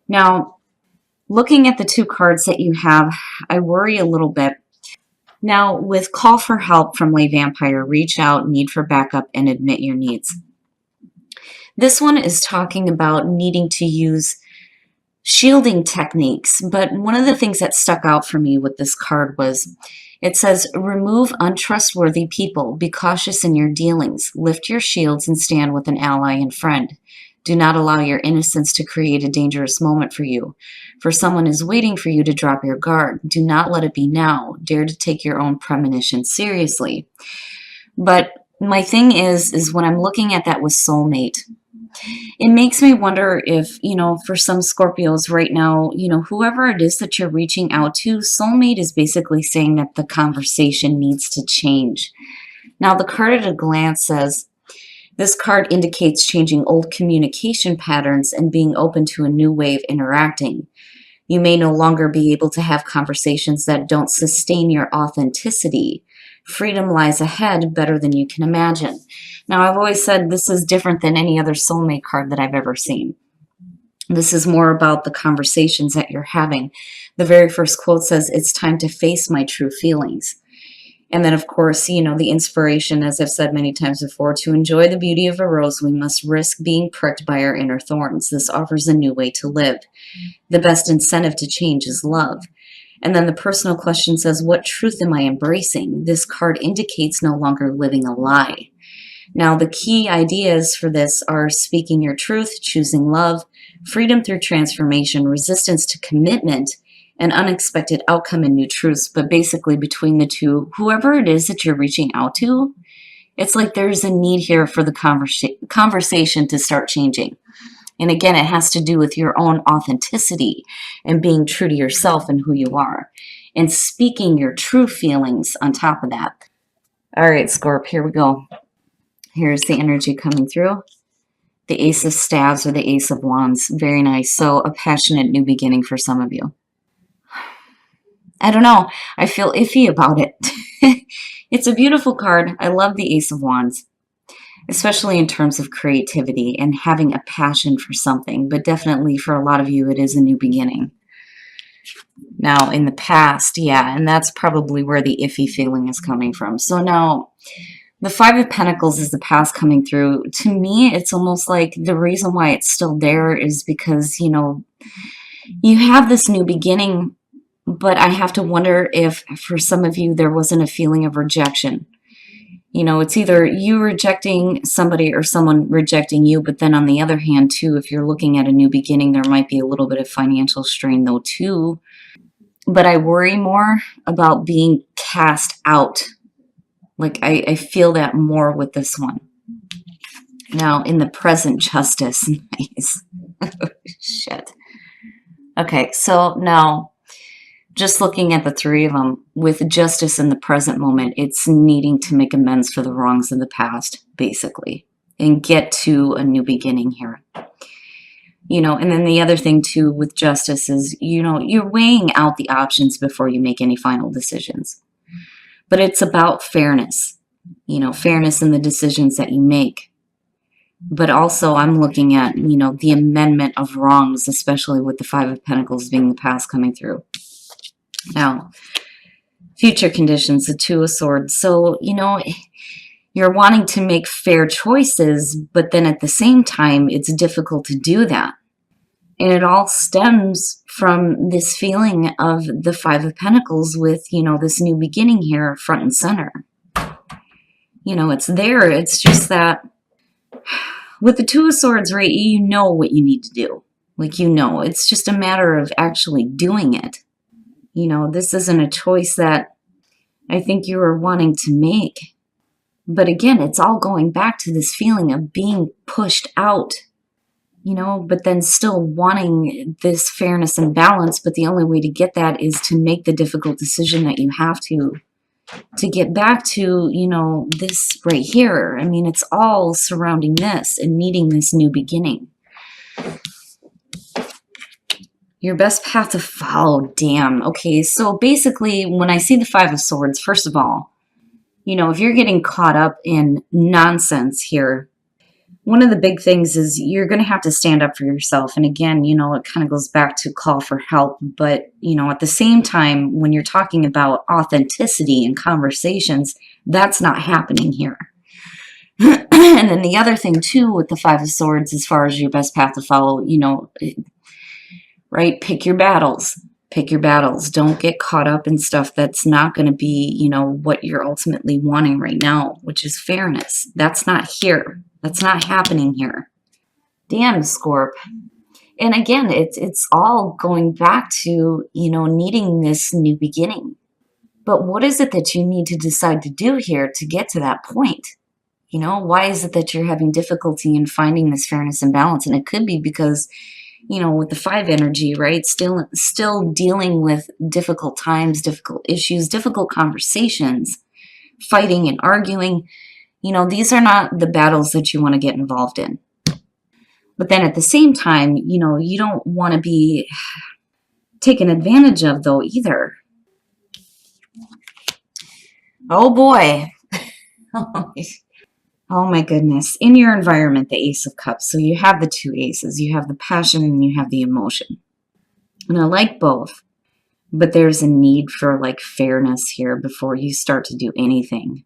Now, looking at the two cards that you have, I worry a little bit. Now, with call for help from Lay Vampire, reach out, need for backup, and admit your needs. This one is talking about needing to use shielding techniques, but one of the things that stuck out for me with this card was it says, remove untrustworthy people, be cautious in your dealings, lift your shields and stand with an ally and friend. Do not allow your innocence to create a dangerous moment for you. For someone is waiting for you to drop your guard. Do not let it be now. Dare to take your own premonition seriously. But my thing is when I'm looking at that with soulmate, it makes me wonder if, for some Scorpios right now, whoever it is that you're reaching out to, soulmate is basically saying that the conversation needs to change. Now, the card at a glance says, this card indicates changing old communication patterns and being open to a new way of interacting. You may no longer be able to have conversations that don't sustain your authenticity. Freedom lies ahead better than you can imagine. Now, I've always said this is different than any other soulmate card that I've ever seen. This is more about the conversations that you're having. The very first quote says, it's time to face my true feelings. And then, of course, the inspiration, as I've said many times before, to enjoy the beauty of a rose, we must risk being pricked by our inner thorns. This offers a new way to live. The best incentive to change is love. And then the personal question says, what truth am I embracing? This card indicates no longer living a lie. Now, the key ideas for this are speaking your truth, choosing love, freedom through transformation, resistance to commitment, an unexpected outcome and new truths. But basically between the two, whoever it is that you're reaching out to, it's like there's a need here for the conversation to start changing. And again, it has to do with your own authenticity and being true to yourself and who you are. And speaking your true feelings on top of that. All right, Scorp, here we go. Here's the energy coming through. The Ace of Staves or the Ace of Wands. Very nice. So a passionate new beginning for some of you. I don't know. I feel iffy about it. It's a beautiful card. I love the Ace of Wands, especially in terms of creativity and having a passion for something. But definitely for a lot of you, it is a new beginning. Now, in the past, yeah, and that's probably where the iffy feeling is coming from. So now, the Five of Pentacles is the past coming through. To me, it's almost like the reason why it's still there is because, you have this new beginning. But I have to wonder if for some of you there wasn't a feeling of rejection. It's either you rejecting somebody or someone rejecting you. But then on the other hand, too, if you're looking at a new beginning, there might be a little bit of financial strain, though, too. But I worry more about being cast out. Like I feel that more with this one. Now, in the present, justice. Nice. Shit. Okay, so now, just looking at the three of them, with justice in the present moment, it's needing to make amends for the wrongs of the past, basically, and get to a new beginning here. And then the other thing, too, with justice is, you're weighing out the options before you make any final decisions. But it's about fairness, fairness in the decisions that you make. But also I'm looking at, the amendment of wrongs, especially with the Five of Pentacles being the past coming through. Now, future conditions, the Two of Swords. So, you're wanting to make fair choices, but then at the same time, it's difficult to do that. And it all stems from this feeling of the Five of Pentacles with, this new beginning here front and center. It's there. It's just that with the Two of Swords, right, you know what you need to do. Like, it's just a matter of actually doing it. This isn't a choice that I think you were wanting to make. But again, it's all going back to this feeling of being pushed out, but then still wanting this fairness and balance. But the only way to get that is to make the difficult decision that you have to get back to, this right here. I mean, it's all surrounding this and needing this new beginning. Your best path to follow. Damn. Okay, so basically, when I see the Five of Swords, first of all, if you're getting caught up in nonsense here, one of the big things is you're going to have to stand up for yourself. And again, it kind of goes back to call for help. But, at the same time, when you're talking about authenticity in conversations, that's not happening here. And then the other thing, too, with the Five of Swords, as far as your best path to follow, right? Pick your battles. Pick your battles. Don't get caught up in stuff that's not going to be, what you're ultimately wanting right now, which is fairness. That's not here. That's not happening here. Damn, Scorp. And again, it's all going back to, needing this new beginning. But what is it that you need to decide to do here to get to that point? Why is it that you're having difficulty in finding this fairness and balance? And it could be because, with the 5 energy, right? Still dealing with difficult times, difficult issues, difficult conversations, fighting and arguing. These are not the battles that you want to get involved in. But then at the same time, you don't want to be taken advantage of, though, either. Oh, boy. Oh, my goodness. In your environment, the Ace of Cups. So you have the 2 aces. You have the passion and you have the emotion. And I like both. But there's a need for, fairness here before you start to do anything.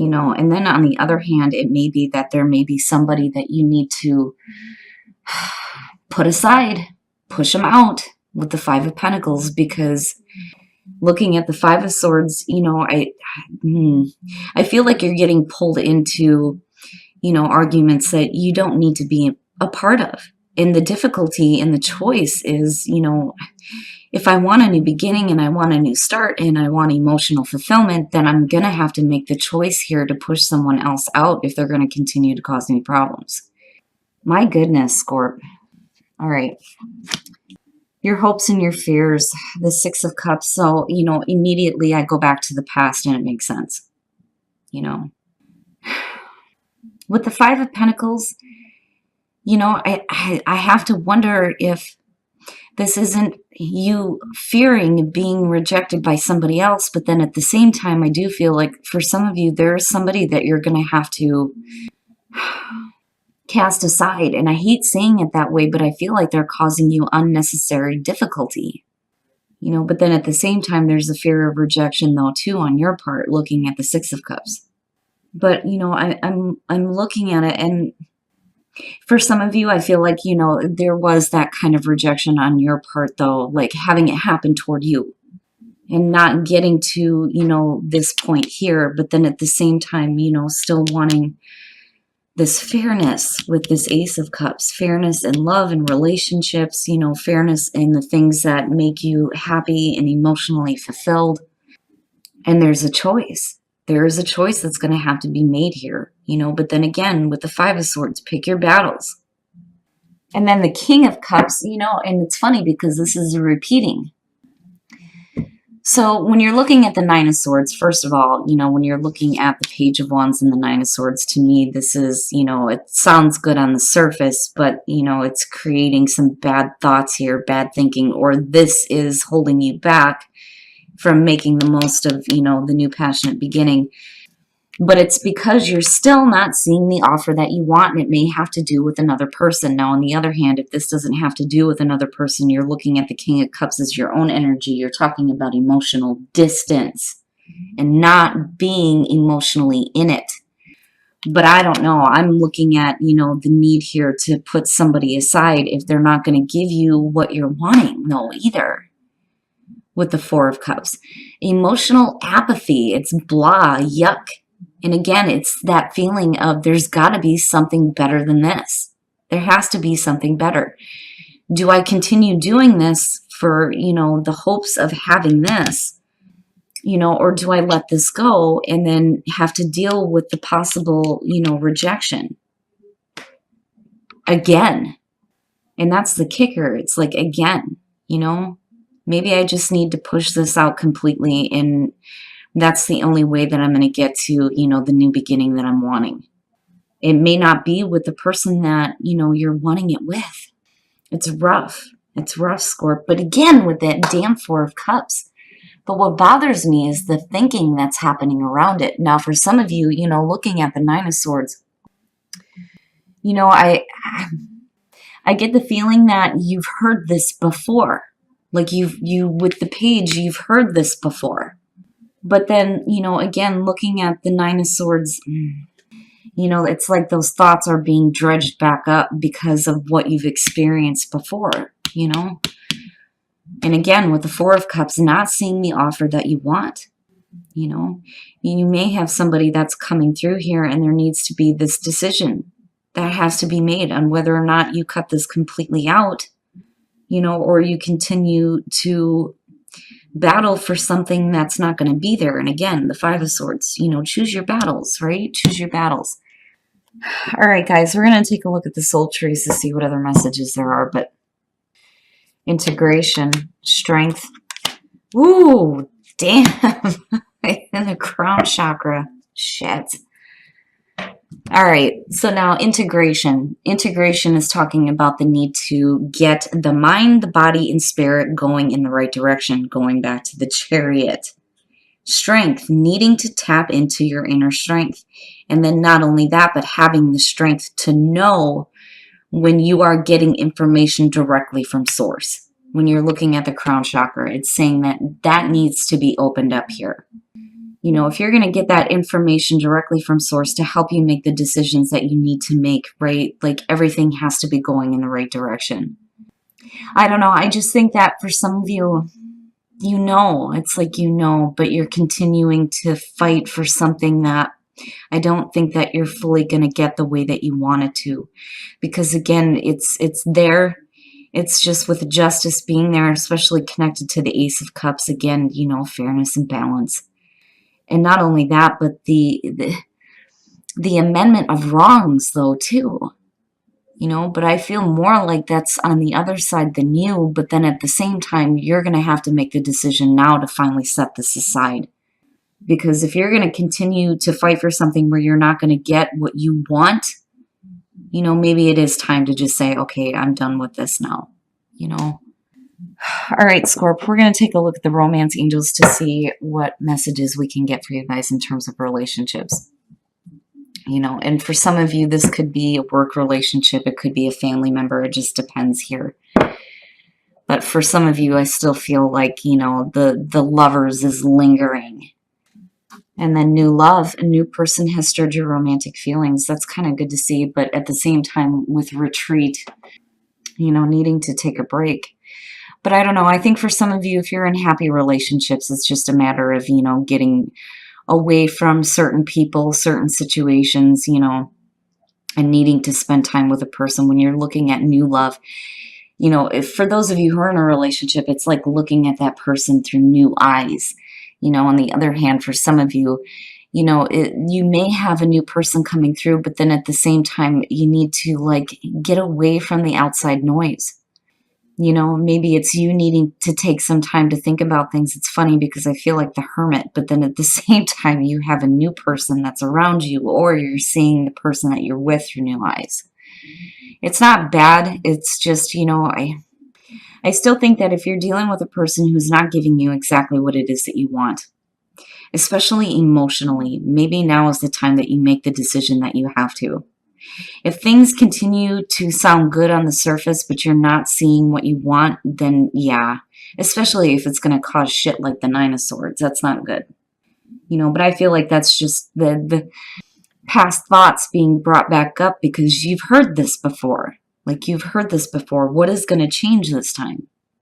And then on the other hand, it may be that there may be somebody that you need to put aside, push them out with the 5 of Pentacles, because looking at the 5 of Swords, I feel like you're getting pulled into, arguments that you don't need to be a part of. And the difficulty and the choice is, if I want a new beginning and I want a new start and I want emotional fulfillment, then I'm going to have to make the choice here to push someone else out if they're going to continue to cause me problems. My goodness, Scorp. All right. Your hopes and your fears, the 6 of Cups. So, immediately I go back to the past and it makes sense. With the 5 of Pentacles, I have to wonder if this isn't you fearing being rejected by somebody else, but then at the same time, I do feel like for some of you, there's somebody that you're going to have to cast aside. And I hate saying it that way, but I feel like they're causing you unnecessary difficulty. But then at the same time, there's a fear of rejection, though, too, on your part, looking at the 6 of Cups. But, I'm looking at it, and for some of you, I feel like, there was that kind of rejection on your part, though, like having it happen toward you and not getting to, this point here. But then at the same time, still wanting this fairness with this Ace of Cups, fairness in love and relationships, fairness in the things that make you happy and emotionally fulfilled. And there's a choice. There is a choice that's going to have to be made here, but then again, with the 5 of Swords, pick your battles. And then the King of Cups, and it's funny because this is a repeating. So when you're looking at the 9 of Swords, first of all, when you're looking at the Page of Wands and the 9 of Swords, to me, this is, it sounds good on the surface, but, it's creating some bad thoughts here, bad thinking, or this is holding you back from making the most of, the new passionate beginning. But it's because you're still not seeing the offer that you want, and it may have to do with another person. Now, on the other hand, if this doesn't have to do with another person, you're looking at the King of Cups as your own energy. You're talking about emotional distance and not being emotionally in it. But I don't know. I'm looking at, the need here to put somebody aside if they're not going to give you what you're wanting, no, either. With the 4 of Cups. Emotional apathy. It's blah, yuck. And again, it's that feeling of there's got to be something better than this. There has to be something better. Do I continue doing this for, the hopes of having this? Or do I let this go and then have to deal with the possible, rejection? Again. And that's the kicker. It's like, again, maybe I just need to push this out completely, and that's the only way that I'm going to get to, the new beginning that I'm wanting. It may not be with the person that, you're wanting it with. It's rough. It's rough, Scorp. But again, with that damn 4 of Cups. But what bothers me is the thinking that's happening around it. Now, for some of you, looking at the 9 of Swords, You know, I get the feeling that you've heard this before. Like you with the page, you've heard this before. But then, you know, again, looking at the Nine of Swords, you know, it's like those thoughts are being dredged back up because of what you've experienced before, you know? And again, with the Four of Cups, not seeing the offer that you want, you know? You may have somebody that's coming through here and there needs to be this decision that has to be made on whether or not you cut this completely out, you know, or you continue to battle for something that's not going to be there. And again, the Five of Swords, you know, choose your battles, right? Choose your battles. All right, guys, we're going to take a look at the soul trees to see what other messages there are. But integration, strength. Ooh, damn. And the crown chakra. Shit. All right, so now integration. Integration is talking about the need to get the mind, the body, and spirit going in the right direction, going back to the Chariot. Strength, needing to tap into your inner strength. And then not only that, but having the strength to know when you are getting information directly from source. When you're looking at the crown chakra, it's saying that that needs to be opened up here. You know, if you're going to get that information directly from source to help you make the decisions that you need to make, right? Like everything has to be going in the right direction. I don't know. I just think that for some of you, you know, it's like you know, but you're continuing to fight for something that I don't think that you're fully going to get the way that you want it to. Because again, it's there. It's just with justice being there, especially connected to the Ace of Cups. Again, you know, fairness and balance. And not only that, but the amendment of wrongs, though, too. You know, but I feel more like that's on the other side than you. But then at the same time, you're going to have to make the decision now to finally set this aside. Because if you're going to continue to fight for something where you're not going to get what you want, you know, maybe it is time to just say, okay, I'm done with this now, you know. All right, Scorp, we're going to take a look at the romance angels to see what messages we can get for you guys in terms of relationships. You know, and for some of you, this could be a work relationship. It could be a family member. It just depends here. But for some of you, I still feel like, you know, the lovers is lingering. And then new love, a new person has stirred your romantic feelings. That's kind of good to see. But at the same time, with retreat, you know, needing to take a break. But I don't know. I think for some of you, if you're in happy relationships, it's just a matter of, you know, getting away from certain people, certain situations, you know, and needing to spend time with a person. When you're looking at new love, you know, if for those of you who are in a relationship, it's like looking at that person through new eyes. You know, on the other hand, for some of you, you know, you may have a new person coming through, but then at the same time, you need to like get away from the outside noise. You know, maybe it's you needing to take some time to think about things. It's funny because I feel like the hermit, but then at the same time, you have a new person that's around you, or you're seeing the person that you're with through new eyes. It's not bad. It's just, you know, I still think that if you're dealing with a person who's not giving you exactly what it is that you want, especially emotionally, maybe now is the time that you make the decision that you have to. If things continue to sound good on the surface, but you're not seeing what you want, then yeah, especially if it's going to cause shit like the Nine of Swords. That's not good. You know, but I feel like that's just the past thoughts being brought back up because you've heard this before. Like you've heard this before. What is going to change this time?